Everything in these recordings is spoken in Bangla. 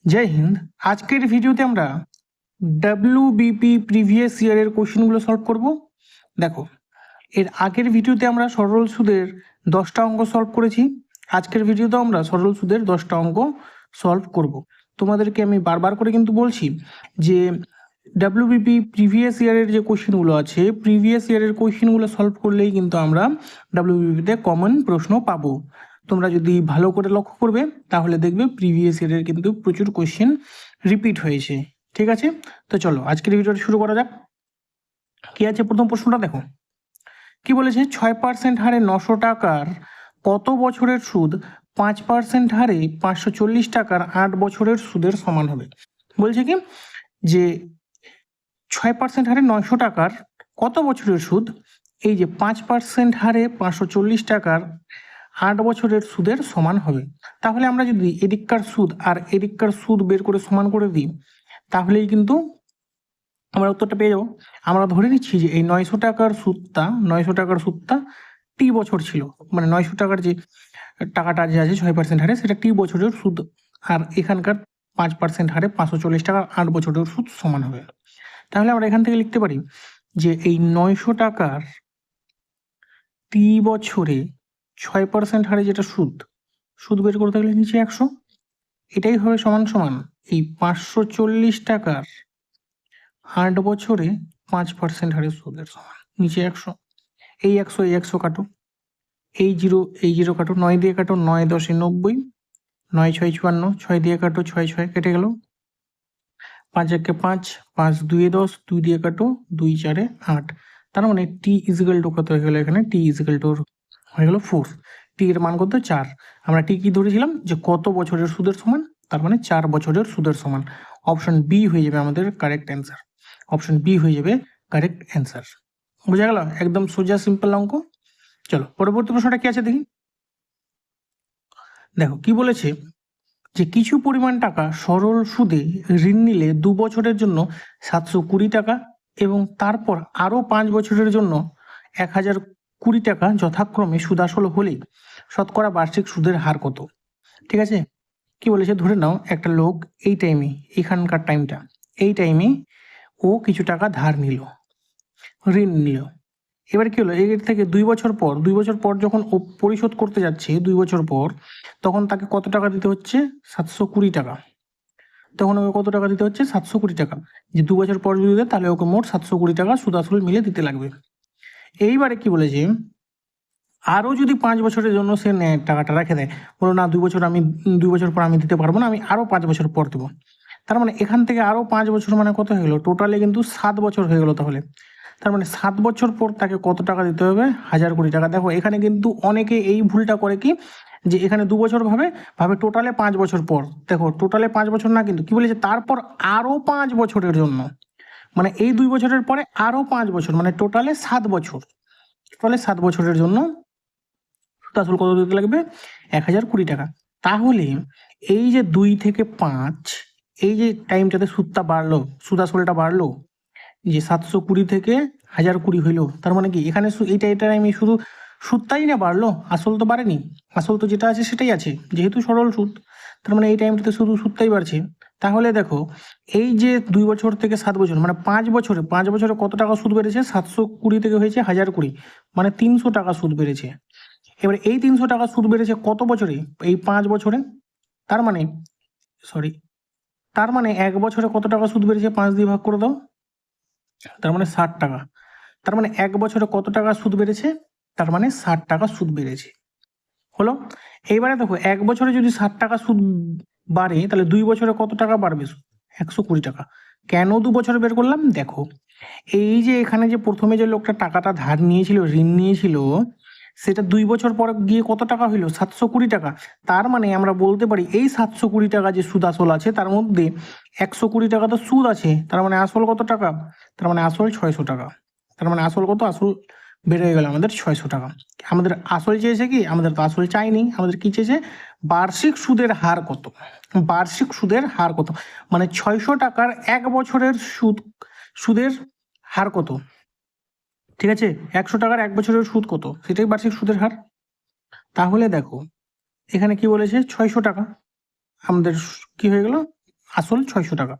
জয় হিন্দ। আজকের ভিডিওতে আমরা ডাব্লিউবিপি প্রিভিয়াস ইয়ারের কোশ্চেনগুলো সলভ করব। দেখো, এর আগের ভিডিওতে আমরা সরল সুদের 10টা অঙ্ক সলভ করেছি। আজকের ভিডিওতে আমরা সরল সুদের 10টা অঙ্ক সলভ করব। তোমাদেরকে আমি বারবার করে কিন্তু বলছি যে ডাব্লিউবিপি প্রিভিয়াস ইয়ারের যে কোশ্চেনগুলো আছে, প্রিভিয়াস ইয়ারের কোশ্চেনগুলো সলভ করলেই কিন্তু আমরা ডাব্লিউবিপিতে কমন প্রশ্ন পাবো। তোমরা যদি ভালো করে লক্ষ্য করবে তাহলে দেখবে প্রিভিয়াস ইয়ারের কিন্তু প্রচুর কোশ্চেন রিপিট হয়েছে। ঠিক আছে, তো চলো আজকের ভিডিওটা শুরু করা যাক। কি আছে প্রথম প্রশ্নটা দেখো, কি বলেছে? 6% হারে 900 টাকার কত বছরের সুদ 5% হারে 540 টাকার 8 বছরের সুদের সমান হবে। বলছে কি যে 6% হারে 900 টাকার কত বছরের সুদ এই যে 5% হারে 540 টাকার 8 বছরের সুদের সমান হবে। তাহলে আমরা যদি এদিককার সুদ আর এদিককার সুদ বের করে সমান করে দিই তাহলেই কিন্তু আমরা উত্তরটা পেয়ে যাবো। আমরা ধরে নিচ্ছি যে এই 900 টাকার সুদটা টি বছর ছিল, মানে 900 টাকার যে টাকাটা যে আছে 6% হারে সেটা টি বছরের সুদ, আর এখানকার 5% হারে 540 টাকা 8 বছরের সুদ সমান হবে। তাহলে আমরা এখান থেকে লিখতে পারি যে এই 900 টাকার টি বছরে 6% হারে যেটা সুদ বের করতে গেলে নিচে 100, এটাই হবে সমান সমান এই 540 টাকার 8 বছরে 5% হারে সুদের সমান নিচে 100। এই 100 কাটো, এই জিরো কাটো, 9 দিয়ে কাটো, 9 10 90, 9 6 54, 6 দিয়ে কাটো, 6 6 কেটে গেল, 5 1 5, 5 2 10, 2 দিয়ে কাটো, 2 4 8। তার মানে টি ইজিক্যাল টু কত হয়ে গেল? এখানে টি ইজিক্যাল টু হয়ে গেল 4। টি এর মান কত? 4। আমরা টি কি ধরেছিলাম যে কত বছরের সুদের সমান, তার মানে 4 বছরের সুদের সমান। অপশন বি হয়ে যাবে আমাদের কারেক্ট অ্যান্সার। অপশন বি হয়ে যাবে কারেক্ট অ্যান্সার। বুঝা গেল? একদম সোজা সিম্পল অঙ্ক। চলো পরবর্তী প্রশ্নটা কি আছে দেখি। দেখো কি বলেছে যে কিছু পরিমাণ টাকা সরল সুদে ঋণ নিলে 2 বছরের জন্য 720 টাকা এবং তারপর আরও 5 বছরের জন্য 1020 টাকা যথাক্রমে সুদাসল হলে শতকরা বার্ষিক সুদের হার কত? ঠিক আছে, কি বলেছে? ধরে নাও একটা লোক এই টাইমে, এখানকার টাইমটা, এই টাইমে ও কিছু টাকা ধার নিল, ঋণ নিল। এবার কি হলো, এর থেকে 2 বছর পর যখন ও পরিশোধ করতে যাচ্ছে 2 বছর পর, তখন তাকে কত টাকা দিতে হচ্ছে? 720 টাকা। তখন ওকে কত টাকা দিতে হচ্ছে? 720 টাকা। যে 2 বছর পর যদি দেয় তাহলে ওকে মোট 720 টাকা সুদ আসল মিলে দিতে লাগবে। এইবারে কি বলেছে, আরও যদি 5 বছরের জন্য সে টাকাটা রেখে দেয়, বলো না 2 বছর পর আমি দিতে পারবো না, আমি আরও 5 বছর পর দেবো। তার মানে এখান থেকে আরও 5 বছর মানে কত হয়ে গেলো? টোটালে কিন্তু 7 বছর হয়ে গেলো। তাহলে তার মানে 7 বছর পর তাকে কত টাকা দিতে হবে? 1020 টাকা। দেখো এখানে কিন্তু অনেকে এই ভুলটা করে কি, যে এখানে 2 বছর ভাবে টোটালে 5 বছর পর। দেখো টোটালে 5 বছর না, কিন্তু কি বলেছে তারপর আরও 5 বছরের জন্য, মানে এই 2 বছরের পরে আরও 5 বছর, মানে টোটালে 7 বছর। টোটালে 7 বছরের জন্য আসল কত দিতে লাগবে? 1020 টাকা। তাহলে এই যে 2 থেকে 5, এই যে টাইমটাতে সুদটা বাড়লো, সুদ আসলটা বাড়লো, যে 720 থেকে 1020 হইলো, তার মানে কি এখানে এটা আমি শুধু সুদটাই না বাড়লো, আসল তো বাড়েনি। আসল তো যেটা আছে সেটাই আছে, যেহেতু সরল সুদ, তার মানে এই টাইমটাতে শুধু সুদটাই বাড়ছে। তাহলে দেখো এই যে 2 বছর থেকে 7 বছর, মানে 5 বছরে কত টাকা সুদ বেড়েছে? 720 থেকে হয়েছে 1020, মানে 300 টাকা সুদ বেড়েছে। এবার এই 300 টাকা সুদ বেড়েছে কত বছরে? এই 5 বছরে। তার মানে তার মানে 1 বছরে কত টাকা সুদ বেড়েছে? 5 দিয়ে ভাগ করে দাও, তার মানে 60 টাকা। তার মানে 1 বছরে কত টাকা সুদ বেড়েছে? তার মানে 60 টাকা সুদ বেড়েছে। হলো? এইবারে দেখো 1 বছরে যদি 60 টাকা সুদ বাড়ে তাহলে 2 বছরে কত টাকা বাড়বে? 120 টাকা। কেন 2 বছরে বের করলাম? দেখো এই যে এখানে যে প্রথমে যে লোকটা টাকাটা ধার নিয়েছিল, ঋণ নিয়েছিল, সেটা 2 বছর পর গিয়ে কত টাকা হইলো? 720 টাকা। তার মানে আমরা বলতে পারি এই 720 টাকা যে সুদ আসল আছে তার মধ্যে 120 টাকা তো সুদ আছে, তার মানে আসল কত টাকা? তার মানে আসল 600 টাকা। তার মানে আসল কত? আসল বের হয়ে গেল আমাদের 600 টাকা। আমাদের আসল চেয়েছে কি? আমাদের তো আসল চাইনি, আমাদের কি চেয়েছে? বার্ষিক সুদের হার কত। বার্ষিক সুদের হার কত, মানে 600 টাকার 1 বছরের সুদের হার কত? ঠিক আছে, 100 টাকার 1 বছরের সুদ কত, সেটাই বার্ষিক সুদের হার। তাহলে দেখো এখানে কি বলেছে? 600 টাকা। আমাদের কি হয়ে গেল? আসল 600 টাকা।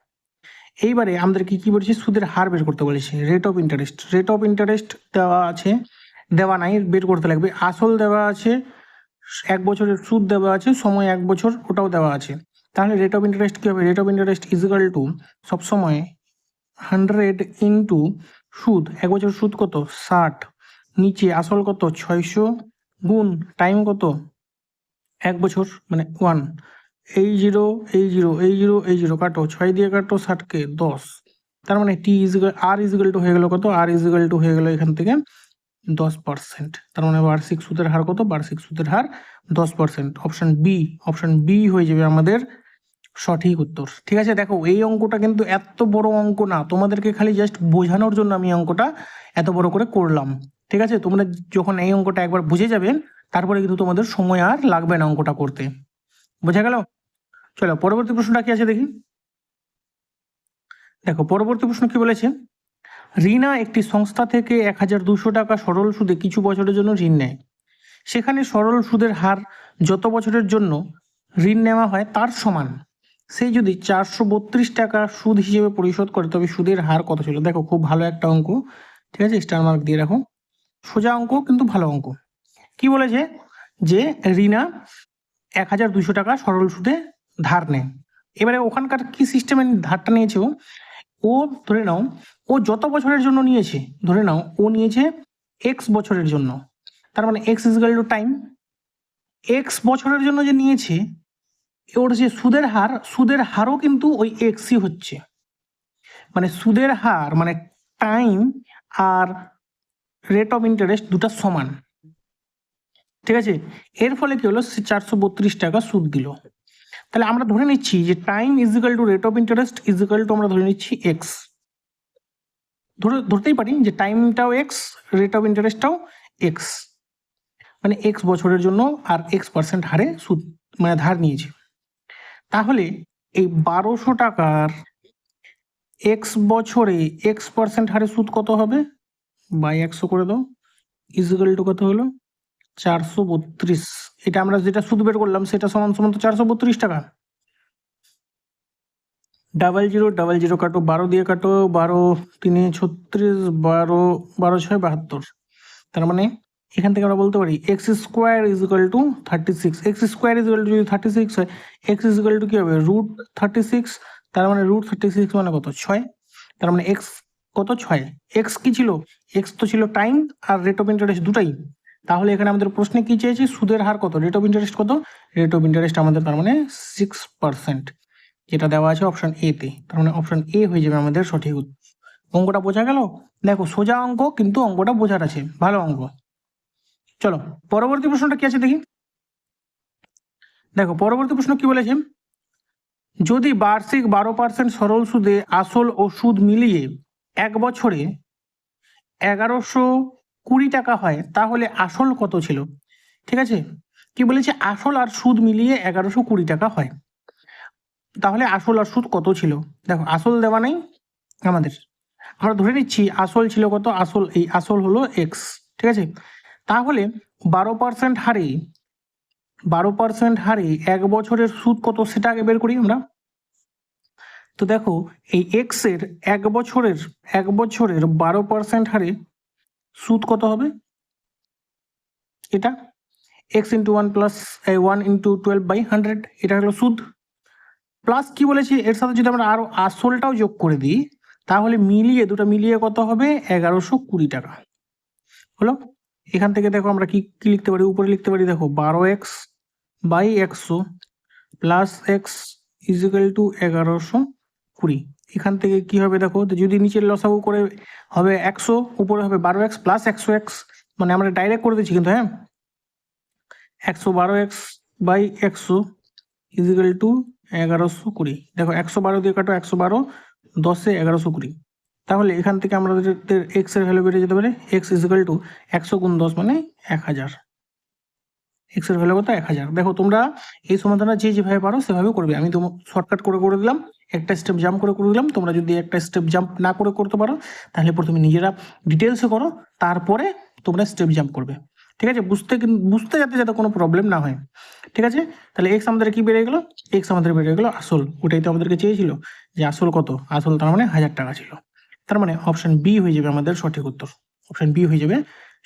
এইবারে আমাদেরকে কি বলেছে, সুদের হার বের করতে বলেছে, rate of interest. Rate of interest দেওয়া আছে, দেওয়া নাই, বের করতে লাগবে। আসল দেওয়া আছে, 1 বছরের সুদ দেওয়া আছে, সময় 1 বছর, ওটাও দেওয়া আছে। তাহলে রেট অফ ইন্টারেস্ট কী হবে? Rate of interest is equal to সবসময় 100 ইন্টু সুদ, 1 বছর সুদ কত 60, নিচে আসল কত 600, গুণ টাইম কত 1 বছর মানে 1, এই 0 এই 0 এই 0 এই 0 কাটো, 6 দিয়ে কাটো 60কে 10, তার মানে টি ইজিক্যাল আর ইজিক্যাল টু হয়ে গেল কত? আর ইজিক্যাল টু হয়ে গেল এখান থেকে 10%। তার মানে বার্ষিক সুদের হার কত? বার্ষিক সুদের হার 10%। অপশন বি হয়ে যাবে আমাদের সঠিক উত্তর। ঠিক আছে, দেখো এই অঙ্কটা কিন্তু এত বড় অঙ্ক না, তোমাদেরকে খালি জাস্ট বোঝানোর জন্য আমি অঙ্কটা এত বড় করে করলাম। ঠিক আছে, তোমরা যখন এই অঙ্কটা একবার বুঝে যাবে তারপরে কিন্তু তোমাদের সময় আর লাগবে না অঙ্কটা করতে। বোঝা গেল? চলো পরবর্তী প্রশ্নটা কি আছে দেখি। দেখো পরবর্তী প্রশ্ন কি বলেছে, রিনা একটি সংস্থা থেকে 1200 টাকা সরল সুদে কিছু বছরের জন্য ঋণ নেয়। সেখানে সরল সুদের হার যত বছরের জন্য ঋণ নেওয়া হয় তার সমান। সে যদি 432 টাকা সুদ হিসেবে পরিশোধ করে তবে সুদের হার কত ছিল? দেখো খুব ভালো একটা অঙ্ক, ঠিক আছে, স্টার মার্ক দিয়ে রাখো। সোজা অঙ্ক কিন্তু ভালো অঙ্ক। কি বলেছে যে রিনা 1200 টাকা সরল সুদে ধার নেয়। এবারে ওখানকার কি সিস্টেমে ধারটা নিয়েছে ও ধরে নাও ও যত বছরের জন্য নিয়েছে, ধরে নাও ও নিয়েছে এক্স বছরের জন্য, তার মানে x equal to time. X বছরের জন্য যে নিয়েছে ওর যে সুদের হারও কিন্তু ওই এক্সই হচ্ছে, মানে সুদের হার মানে টাইম আর রেট অফ ইন্টারেস্ট দুটা সমান। ঠিক আছে, এর ফলে কি হলো, সে 432 টাকা সুদ দিল। তাহলে আমরা ধরে নিচ্ছি যে time equal to rate of interest is equal to আমরা ধরে নিচ্ছি এক্স। ধরতেই পারি যে টাইমটাও এক্স, রেট অফ ইন্টারেস্টটাও এক্স, মানে এক্স বছরের জন্য আর X% হারে সুদ মানে ধার নিয়েছে। তাহলে এই 1200 টাকার এক্স বছরে X% হারে সুদ কত হবে? বাই 100 করে দাও, ইজিক্যাল টু কত হলো 432। এটা আমরা যেটা সুদ বের করলাম সেটা সমান সমান তো 432 টাকা। 00 কাটো, 12 দিয়ে কাটো, 12 3 36, 12 12 6 72। তার মানে এখান থেকে আমরা বলতে পারি x square is equal to 36। X square is equal to যদি 36 হয়, এক্স ইজ ইকুয়াল টু কি হবে রুট 36। তার মানে রুট 36 মানে কত 6। তার মানে এক্স কত 6। এক্স কি ছিল? এক্স তো ছিল টাইম আর রেট অফ ইন্টারেস্ট দুটাই। তাহলে এখানে আমাদের প্রশ্নে কি চেয়েছে, সুদের হার কত, রেট অফ ইন্টারেস্ট কত? রেট অফ ইন্টারেস্ট আমাদের তার মানে 6%, যেটা দেওয়া আছে অপশন এ তে। তার মানে অপশন এ হয়ে যাবে আমাদের সঠিক উত্তর। অঙ্কটা বোঝা গেল? দেখো সোজা অঙ্ক কিন্তু অঙ্কটা বোঝার আছে, ভালো অঙ্ক। চলো পরবর্তী প্রশ্নটা কি আছে দেখি। দেখো পরবর্তী প্রশ্ন কি বলেছে, যদি বার্ষিক 12% সরল সুদে আসল ও সুদ মিলিয়ে 1 বছরে 1120 টাকা হয় তাহলে আসল কত ছিল? ঠিক আছে, কি বলেছে, আসল আর সুদ মিলিয়ে 1120 টাকা হয়, তাহলে আসল আর সুদ কত ছিল? দেখো আসল দেওয়া নাই আমাদের, আমরা ধরে নিচ্ছি আসল ছিল কত, আসল হলো এক্স। ঠিক আছে, তাহলে 12% হারে 1 বছরের সুদ কত সেটা আগে বের করি আমরা। তো দেখো এই এক্স এর 1 বছরের 12% হারে সুদ কত হবে? এটা x ইন্টু 1 প্লাস 1 ইন্টু 12/100, এটা হলো সুদ। প্লাস কি বলেছি, এর সাথে যদি আমরা আরো আসলটাও যোগ করে দিই তাহলে দুটো মিলিয়ে কত হবে 1120 টাকা হলো। এখান থেকে দেখো আমরা কি লিখতে পারি, উপরে লিখতে পারি দেখো 12x/100 plus x equal two 1120। এখান থেকে কি হবে দেখো, যদি নিচের লসাগু করে হবে 100, উপরে হবে 12x প্লাস 100x, মানে আমরা ডাইরেক্ট করে দিচ্ছি কিন্তু, হ্যাঁ 112x/100 ইজিক্যাল টু 1120। দেখো 112 দিয়ে কাটো, 112 10 1120। তাহলে এখান থেকে আমাদের এক্স এর ভ্যালু বেড়ে যেতে পারে, এক্স ইজিক্যাল টু 100 গুণ 10 মানে 1000। এক্স এর ভ্যালু কত 1000। দেখো তোমরা এই সমাধানটা যেভাবে পারো সেভাবে করবে, আমি তো শর্টকাট করে দিলাম, একটা স্টেপ জাম্প করে দিলাম। তোমরা যদি একটা স্টেপ জাম্প না করতে পারো তাহলে প্রথমে নিজেরা ডিটেলসে করো, তারপরে তোমরা স্টেপ জাম্প করবে। ঠিক আছে, বুঝতে যাতে কোনো প্রবলেম না হয়। ঠিক আছে, তাহলে এক্স আমাদের কি বেড়ে গেলো, এক্স আমাদের বেড়ে গেলো আসল, ওটাই তো আমাদেরকে চেয়েছিল যে আসল কত, আসল তার মানে 1000 টাকা ছিল। তার মানে অপশন বি হয়ে যাবে আমাদের সঠিক উত্তর, অপশন বি হয়ে যাবে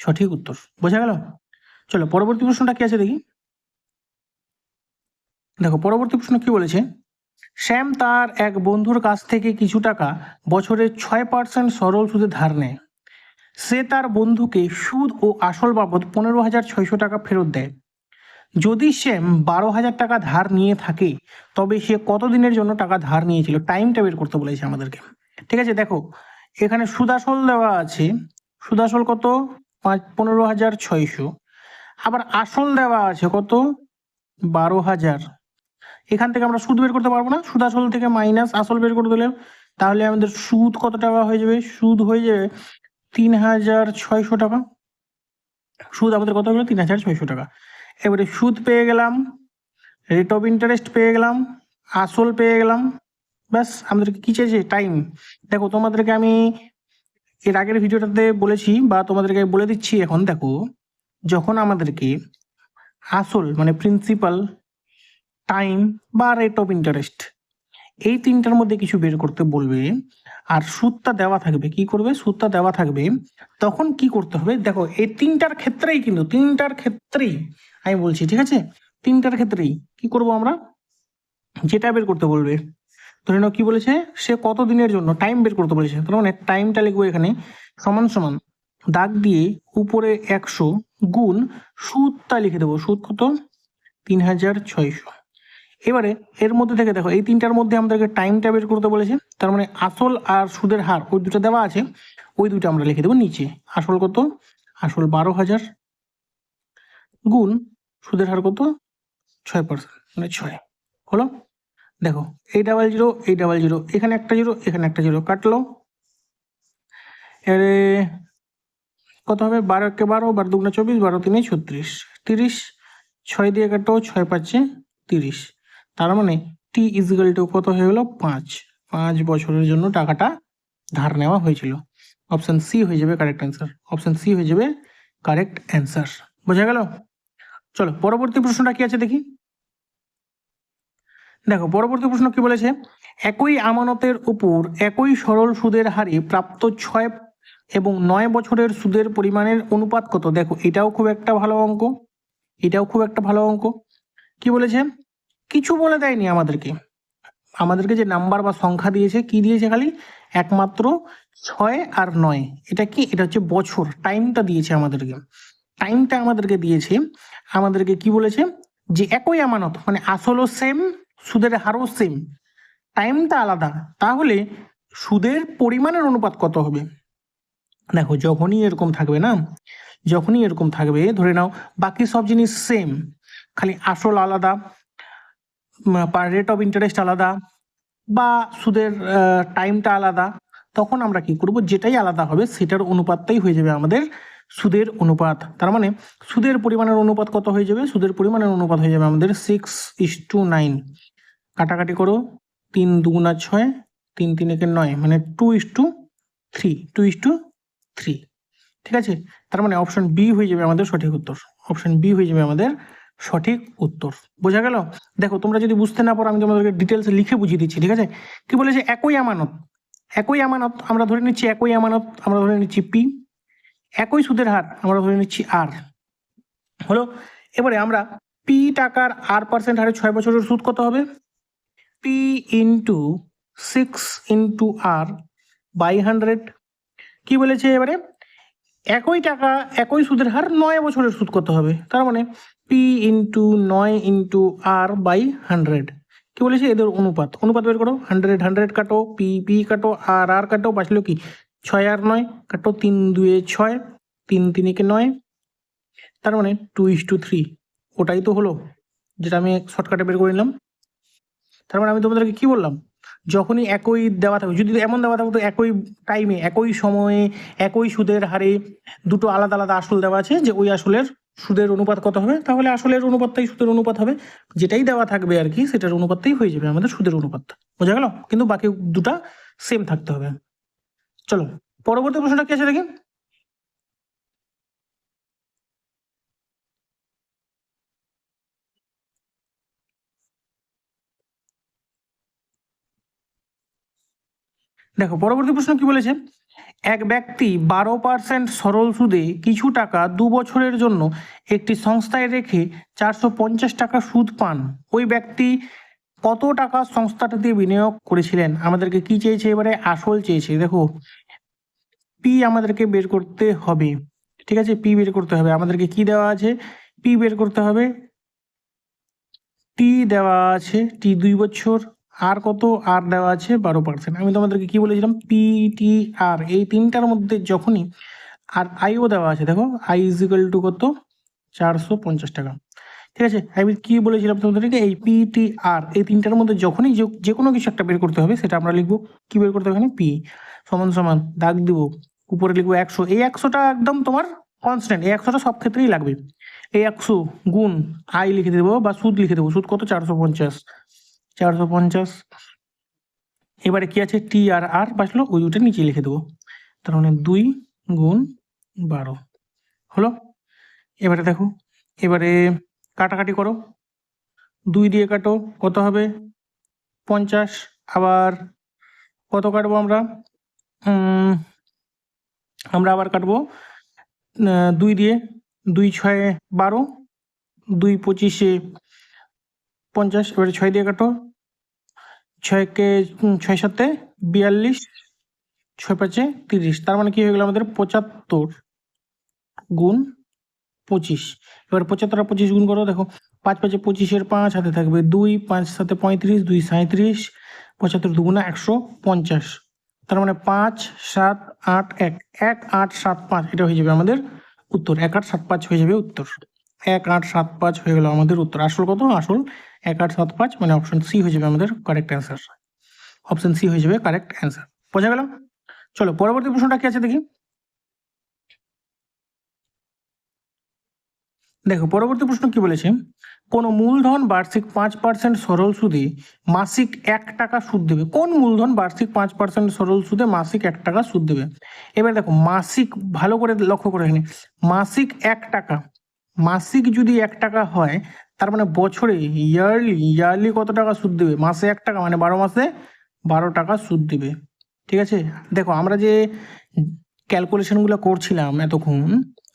সঠিক উত্তর। বোঝা গেল? চলো পরবর্তী প্রশ্নটা কি আছে দেখি। দেখো পরবর্তী প্রশ্ন কি বলেছে, শ্যাম তার এক বন্ধুর কাছ থেকে কিছু টাকা বছরে 6% সরল সুদে ধার নেয়। সে তার বন্ধুকে সুদ ও আসল বাবদ 15,600 টাকা ফেরত দেয়। যদি শ্যাম 12,000 টাকা ধার নিয়ে থাকে তবে সে কত দিনের জন্য টাকা ধার নিয়েছিল, টাইমটা বের করতে বলেছে আমাদেরকে। ঠিক আছে, দেখো এখানে সুদ আসল দেওয়া আছে, সুদ আসল কত 15,600, আবার আসল দেওয়া আছে কত 12,000। এখান থেকে আমরা সুদ বের করতে পারবো না, সুদ আসল থেকে মাইনাস আসল বের করে দিলে তাহলে আমাদের সুদ কত টাকা হয়ে যাবে, সুদ হয়ে যাবে 3,600 টাকা। সুদ আমাদের কত হলো 3,600 টাকা। এবারে সুদ পেয়ে গেলাম, রেট অফ ইন্টারেস্ট পেয়ে গেলাম, আসল পেয়ে গেলাম, ব্যাস আমাদেরকে কী চেয়েছে টাইম। দেখো তোমাদেরকে আমি এর আগের ভিডিওটাতে বলেছি বা তোমাদেরকে বলে দিচ্ছি এখন, দেখো যখন আমাদেরকে আসল মানে প্রিন্সিপাল, টাইম বা রেট অফ ইন্টারেস্ট এই তিনটার মধ্যে কিছু বের করতে বলবে আর সুদটা দেওয়া থাকবে, কি করবে সুদটা দেওয়া থাকবে, তখন কি করতে হবে দেখো এই তিনটার ক্ষেত্রেই কিন্তু তিনটার ক্ষেত্রেই আমি বলছি, ঠিক আছে তিনটার ক্ষেত্রেই কি করব আমরা, যেটা বের করতে বলবে ধরে নাও কি বলেছে সে কত দিনের জন্য টাইম বের করতে বলেছে, তার মানে টাইমটা লিখবো এখানে সমান সমান দাগ দিয়ে উপরে 100 গুণ সুদটা লিখে দেবো, সুদ কত 3,600। এবারে এর মধ্যে থেকে দেখো এই তিনটার মধ্যে আমাদেরকে টাইমটা বের করতে বলেছে, তার মানে আসল আর সুদের হার ওই দুটো দেওয়া আছে, ওই দুটো আমরা লিখে দেবো নিচে। আসল কত, আসল 12,000 গুণ সুদের হার কত 6%, মানে 6 হলো। দেখো এই ডাবল জিরো এই ডাবল জিরো, এখানে একটা জিরো এখানে একটা জিরো কাটলো, এবারে কত হবে 12 একে 12, 12 দুগুণে 24, 12 তিনে 36, 30, 6 দিয়ে কাটো 6 পাচ্ছে 30, তার মানে টি ইজিক্যাল টু কত হয়ে গেলো 5 বছরের জন্য টাকাটা ধার নেওয়া হয়েছিল। অপশন সি হয়ে যাবে কারেক্ট অ্যান্সার, অপশন সি হয়ে যাবে কারেক্ট অ্যান্সার। বোঝা গেল? চলো পরবর্তী প্রশ্নটা কি আছে দেখি। দেখো পরবর্তী প্রশ্ন কি বলেছে, একই আমানতের উপর একই সরল সুদের হারে প্রাপ্ত 6 এবং 9 বছরের সুদের পরিমাণের অনুপাত কত। দেখো এটাও খুব একটা ভালো অঙ্ক, এটাও খুব একটা ভালো অঙ্ক। কি বলেছে, কিছু বলে দেয়নি আমাদেরকে, আমাদেরকে যে নাম্বার বা সংখ্যা দিয়েছে কি দিয়েছে খালি একমাত্র 6 আর 9, এটা কি এটা হচ্ছে বছর, টাইমটা দিয়েছে আমাদেরকে, টাইমটা আমাদেরকে দিয়েছে, আমাদেরকে কি বলেছে যে একই আমানত মানে আসলও সেম সুদের হারও সেম, টাইমটা আলাদা, তাহলে সুদের পরিমাণের অনুপাত কত হবে। দেখো যখনই এরকম থাকবে না, যখনই এরকম থাকবে ধরে নাও বাকি সব জিনিস সেম, খালি আসল আলাদা, রেট অফ ইন্টারেস্ট আলাদা বা সুদের টাইমটা আলাদা, তখন আমরা কি করব যেটাই আলাদা হবে সেটার অনুপাতটাই হয়ে যাবে আমাদের সুদের অনুপাত। তার মানে সুদের পরিমাণের অনুপাত কত হয়ে যাবে, সুদের পরিমাণের অনুপাত হয়ে যাবে আমাদের 6:9, কাটাকাটি করো 3 দুগুণা 6, 3 3 9, মানে 2:3, 2:3। ঠিক আছে, তার মানে অপশন বি হয়ে যাবে আমাদের সঠিক উত্তর, অপশন বি হয়ে যাবে আমাদের সঠিক উত্তর। বোঝা গেল? দেখো তোমরা যদি বুঝতে না পারো আমি তোমাদেরকে ডিটেলসে লিখে বুঝিয়ে দিচ্ছি, ঠিক আছে। কি বলেছে, একই আমানত, একই আমানত আমরা ধরে নিচ্ছি, একই আমানত আমরা ধরে নিচ্ছি পি, একই সুদের হার আমরা ধরে নিচ্ছি আর, হলো। এবারে আমরা পি টাকার R% হারে 6 বছরের সুদ কত হবে, পি ইন্টু 6 × R/100। কি বলেছে এবারে একই টাকা একই সুদের হার 9 বছরের সুদ কত হবে, তার মানে পি ইন্টু 9 × R/100। কি বলেছে এদের অনুপাত, অনুপাত বের করো, 100 100 কাটো, পি পি কাটো, আর আর কাটো, বাঁচলো কি 6 আর 9 কাটো, 3 2 6, 3 3 9, তার মানে 2:3। ওটাই তো হলো যেটা আমি শর্টকাটে বের করে নিলাম। তার মানে আমি তোমাদেরকে কি বললাম, যখনই একই দেওয়া থাকবে, যদি এমন দেওয়া থাকতো একই টাইমে একই সময়ে একই সুদের হারে দুটো আলাদা আলাদা আসল দেওয়া আছে যে ওই আসলের সুদের অনুপাত কত হবে, তাহলে আসলের অনুপাতটাই সুদের অনুপাত হবে, যেটাই দেওয়া থাকবে আর কি সেটার অনুপাতটাই হয়ে যাবে আমাদের সুদের অনুপাত। বোঝা গেল? কিন্তু বাকি দুটা সেম থাকতে হবে। চলো পরবর্তী প্রশ্নটা কি আছে দেখি। দেখো পরবর্তী প্রশ্ন কি বলেছে, এক ব্যক্তি 12% সরল সুদে কিছু টাকা 2 বছরের জন্য একটি সংস্থায় রেখে 450 টাকা সুদ পান। ওই ব্যক্তি কত টাকা সংস্থাটা দিয়ে বিনিয়োগ করেছিলেন? আমাদেরকে কি চেয়েছে, এবারে আসল চেয়েছে। দেখো পি আমাদেরকে বের করতে হবে, ঠিক আছে, পি বের করতে হবে। আমাদেরকে কি দেওয়া আছে, পি বের করতে হবে। টি দেওয়া আছে, টি 2 বছর, আর কত, আর দেওয়া আছে 12%। আমি তোমাদেরকে কি বলেছিলাম, পি টি আর এই তিনটার মধ্যে যখনই, আর আইও দেওয়া আছে, দেখো আই ইজ ইকুয়াল টু কত, 450 টাকা। ঠিক আছে, আমি কি বলেছিলাম তোমাদেরকে, এই পি টি আর এই তিনটার মধ্যে যখনই যে কোনো কিছু একটা বের করতে হবে, সেটা আমরা লিখবো, কি বের করতে হবে এখানে, পি সমান সমান দাগ দিব, উপরে লিখবো 100। এই 100টা একদম তোমার কনস্ট্যান্ট, এই 100টা সব ক্ষেত্রেই লাগবে। এই 100 গুণ আই লিখে দেবো বা সুদ লিখে দেবো, সুদ কত, 450। এবারে কি আছে, টি আর আর বাঁচলো, ওই দুটো নিচে লিখে দেবো। তার মানে 2 গুণ 12 হলো। এবারে দেখো, এবারে কাটাকাটি করো, 2 দিয়ে কাটো, কত হবে, 50। আবার কত কাটবো আমরা, আমরা আবার কাটবো 2 দিয়ে, 2 6 12, 2 25 50। এবারে 6 দিয়ে কাটো, 6 কে 6 7 42, 6 5 30। তার মানে কি হয়ে গেল আমাদের 75 গুণ 25। এবার 75 আর 25 গুণ করো, দেখো 5 5 25, 5 হাতে থাকবে 2, 5 7 35, 2 37, 75 2 150। তার মানে 5 7 8 1, 1 8 7 5, এটা হয়ে যাবে আমাদের উত্তর। 1 8 7 5 হয়ে যাবে উত্তর, 1 8 7 5 হয়ে গেল আমাদের উত্তর। আসল কত, আসল 1 8 7 5, মানে অপশন সি হয়ে যাবে আমাদের কারেক্ট অ্যান্সার। অপশন সি হয়ে যাবে কারেক্ট অ্যান্সার। বোঝা গেল? চলো পরবর্তী প্রশ্নটা কি আছে দেখি। দেখো পরবর্তী প্রশ্ন কি বলেছে, কোন মূলধন বার্ষিক 5% সরল সুদে মাসিক 1 টাকা সুদ দেবে। কোন মূলধন বার্ষিক 5% সরল সুদে মাসিক 1 টাকা সুদ দেবে? এবার দেখো মাসিক, ভালো করে লক্ষ্য করে এখানে, মাসিক 1 টাকা, মাসিক যদি 1 টাকা হয়, তার মানে বছরে ইয়ারলি কত টাকা সুদ দেবে? মাসে 1 টাকা মানে 12 মাসে 12 টাকা সুদ দেবে। ঠিক আছে, দেখো আমরা যে ক্যালকুলেশনগুলো করছিলাম এতক্ষণ,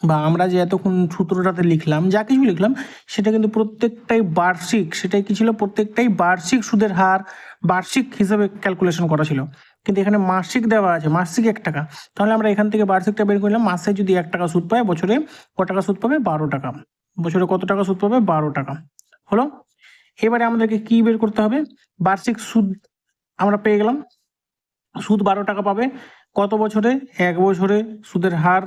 বা আমরা যে এতক্ষণ সূত্রটাতে লিখলাম, যা কিছু লিখলাম, সেটা কিন্তু প্রত্যেকটাই বার্ষিক, সেটাই কি ছিল, প্রত্যেকটাই বার্ষিক সুদের হার, বার্ষিক হিসাবে ক্যালকুলেশন করা ছিল। কিন্তু এখানে মাসিক দেওয়া আছে, মাসিক 1 টাকা, তাহলে আমরা এখান থেকে বার্ষিকটা বের করলাম। মাসে যদি 1 টাকা সুদ পায়, বছরে কত টাকা সুদ পাবে, 12 টাকা। বছরে কত টাকা সুদ পাবে, 12 টাকা হলো। এবারে আমাদেরকে কি বের করতে হবে, বার্ষিক সুদ আমরা পেয়ে গেলাম, সুদ 12 টাকা পাবে কত বছরে, 1 বছরে সুদের হার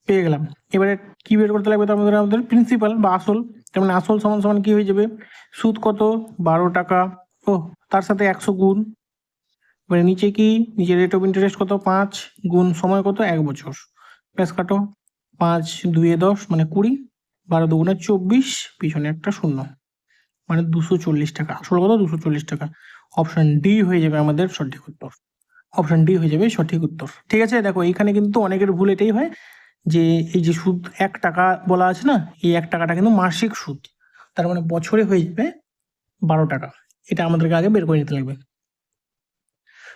পেয়ে গেলাম। এবারে কি বের করতে লাগবে, আমাদের প্রিন্সিপাল বা আসল। তার মানে আসল সমান সমান কি হয়ে যাবে, সুদ কত, 12 টাকা, ও তার সাথে 100 গুণ, এবারে নিচে কি, নিচে রেট অফ ইন্টারেস্ট কত, 5 গুণ সময় কত, 1 বছর, প্লাস কাটো, 5 2 10 মানে 20, 12 2 24, পিছনে একটা শূন্য, মানে 240 টাকা। আসল কত, 240 টাকা। অপশন ডি হয়ে যাবে আমাদের সঠিক উত্তর। অপশন ডি হয়ে যাবে সঠিক উত্তর। ঠিক আছে, দেখো এইখানে কিন্তু অনেকের ভুল এটাই হয়, যে এই যে সুদ 1 টাকা বলা আছে না, এই 1 টাকাটা কিন্তু মাসিক সুদ, তার মানে বছরে হয়ে যাবে 12 টাকা। এটা আমাদেরকে আগে বের করে নিতে লাগবে।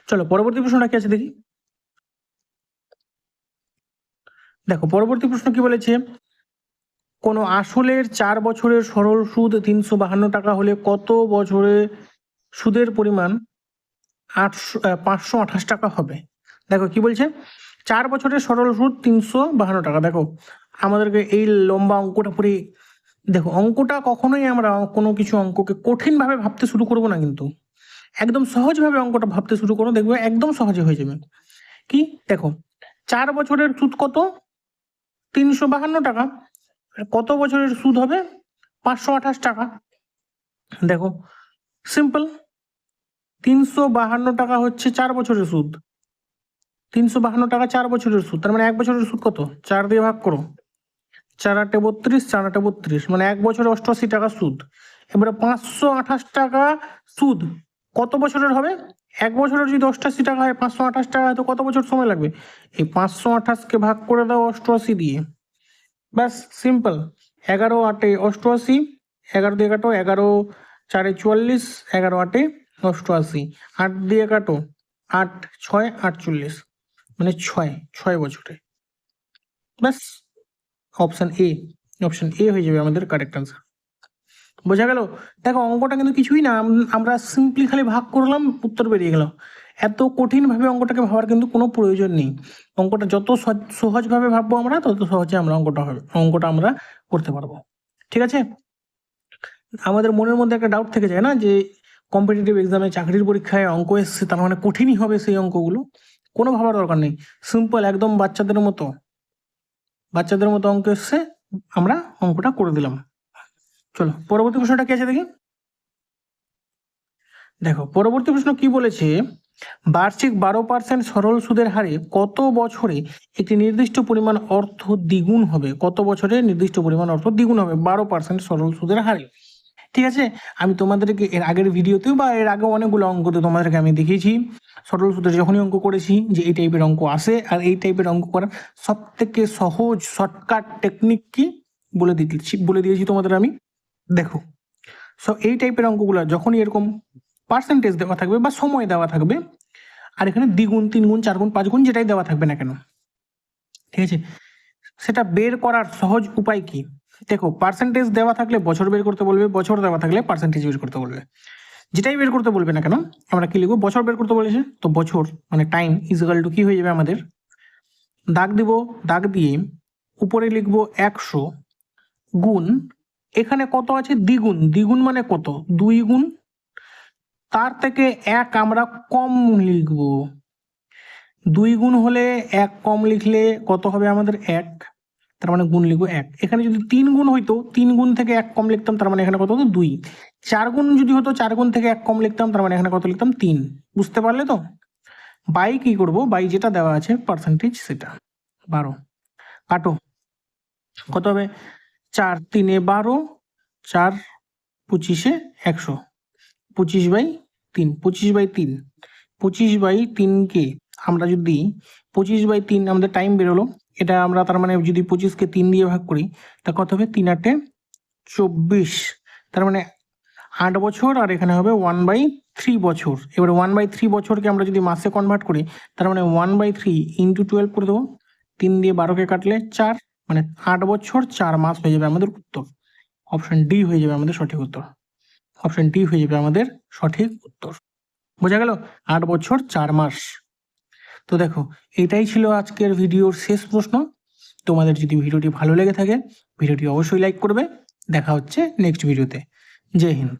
চলো পরবর্তী প্রশ্নটা কি আছে দেখি। দেখো পরবর্তী প্রশ্ন কি বলেছে, কোনো আসলের 4 বছরের সরল সুদ 352 টাকা হলে কত বছরে সুদের পরিমাণ 528 টাকা হবে? দেখো কি বলছে, 4 বছরের সরল সুদ 352 টাকা। দেখো আমাদেরকে এই লম্বা অঙ্কটা পড়ে, দেখো অঙ্কটা কখনোই আমরা কোনো কিছু অঙ্ককে কঠিনভাবে ভাবতে শুরু করব না, কিন্তু একদম সহজভাবে অঙ্কটা ভাবতে শুরু করো, দেখবে একদম সহজে হয়ে যাবে। কি দেখো, 4 বছরের সুদ কত, 352 টাকা, কত বছরের সুদ হবে, 528 টাকা। দেখো সিম্পল, 352 টাকা হচ্ছে 4 বছরের সুদ, 352 টাকা 4 বছরের সুদ, তার মানে 1 বছরের সুদ কত, 4 দিয়ে ভাগ করো, 4 8 32, 4 8 32, মানে 1 বছরে 88 টাকা সুদ। এবারে 528 টাকা সুদ কত বছরের হবে, 1 বছরের যদি 88 টাকা হয়, 528 টাকা হয়, তো কত বছর সময় লাগবে, এই 528কে ভাগ করে দাও 88 দিয়ে, ব্যাস সিম্পল। 11 8 88, 11 দিয়ে কাটো, 11 4 44, 11 8 88, 8 দিয়ে কাটো, 8 6 48 মানে 6 বছরে। ব্যাস, অপশন এ হয়ে যাবে আমাদের কারেক্ট আনসার। বোঝা গেল? দেখো অঙ্কটা কিন্তু কিছুই না, আমরা সিম্পলি খালি ভাগ করলাম, উত্তর বেরিয়ে গেল। এত কঠিনভাবে অঙ্কটাকে ভাবার কিন্তু কোনো প্রয়োজন নেই। অঙ্কটা যত সহজভাবে ভাববো আমরা, তত সহজে আমরা অঙ্কটা আমরা করতে পারবো। ঠিক আছে? আমাদের মনের মধ্যে একটা ডাউট থেকে যায় না যে কম্পিটিটিভ এক্সামে, চাকরির পরীক্ষায় অঙ্ক এসছে তার মানে কঠিনই হবে সেই অঙ্কগুলো। কোনো ভাবার দরকার নেই, সিম্পল একদম বাচ্চাদের মতো অঙ্ক এসছে, আমরা অঙ্কটা করে দিলাম। চলো পরবর্তী প্রশ্নটা কি আছে দেখি। দেখো পরবর্তী প্রশ্ন কি বলেছে, বার্ষিক 12% সরল সুদের হারে কত বছরে একটি নির্দিষ্ট পরিমাণ অর্থ দ্বিগুণ হবে? কত বছরে নির্দিষ্ট পরিমাণ অর্থ দ্বিগুণ হবে 12% সরল সুদের হারে? ঠিক আছে, আমি তোমাদেরকে এর আগের ভিডিওতেও বা এর আগে অনেকগুলো অঙ্কতে তোমাদেরকে আমি দেখিয়েছি, সরল সুদের যখনই অঙ্ক করেছি যে এই টাইপের অঙ্ক আসে, আর এই টাইপের অঙ্ক করার সব থেকে সহজ শর্টকাট টেকনিক কি বলে দিয়েছি তোমাদের আমি। দেখো, এই টাইপের অঙ্কগুলো যখনই এরকম পার্সেন্টেজ দেওয়া থাকবে বা সময় দেওয়া থাকবে, আর এখানে দ্বিগুণ, 3 গুণ, 4 গুণ, 5 গুণ যেটাই দেওয়া থাকবে না কেন, ঠিক আছে, সেটা বের করার সহজ উপায় কি? দেখো, পার্সেন্টেজ দেওয়া থাকলে বছর বের করতে বলবে, বছর দেওয়া থাকলে পার্সেন্টেজ বের করতে বলবে। যেটাই বের করতে বলবে না কেন, আমরা কি লিখবো? বছর বের করতে বলেছে তো বছর মানে টাইম ইজিক্যাল টু কি হয়ে যাবে আমাদের, দাগ দিব, দাগ দিয়ে উপরে লিখবো 100 গুণ, এখানে কত আছে? দ্বিগুণ। দ্বিগুণ মানে কত? 2 গুণ, তার থেকে 1 আমরা কম লিখব। 2 গুণ হলে 1 কম লিখলে কত হবে আমাদের? 1, তার মানে গুণ লিখবো 1। এখানে যদি 3 গুণ হইতো, 3 গুণ থেকে 1 কম লিখতাম, তার মানে এখানে কত হতো? 2। 4 গুণ যদি হতো, 4 গুণ থেকে 1 কম লিখতাম, তার মানে এখানে কত লিখতাম? 3। বুঝতে পারলে তো? বাই কি করব? বাই যেটা দেওয়া আছে পার্সেন্টেজ সেটা 12, কাটো, কত হবে? 4 3 12, 4 25 100, 25/3, 25/3, 25/3 কে আমরা যদি 25/3 আমাদের টাইম বেরোলো, এটা আমরা তার মানে যদি 25-কে 3 দিয়ে ভাগ করি, তা কত হবে? 3 8 24, তার মানে 8 বছর, আর এখানে হবে 1/3 বছর। এবারে 1/3 বছরকে আমরা যদি মাসে কনভার্ট করি, তার মানে 1/3 ইন্টু 12 করে দেবো, 3 দিয়ে 12-কে কাটলে 4, মানে 8 বছর 4 মাস হয়ে যাবে আমাদের উত্তর। অপশন ডি হয়ে যাবে আমাদের সঠিক উত্তর। অপশন ডি হয়ে যাবে আমাদের সঠিক উত্তর। বোঝা গেল? 8 বছর 4 মাস। তো দেখো, এটাই ছিল আজকের ভিডিওর শেষ প্রশ্ন। তোমাদের যদি ভিডিওটি ভালো লেগে থাকে, ভিডিওটি অবশ্যই লাইক করবে। দেখা হচ্ছে নেক্সট ভিডিওতে। জয় হিন্দ।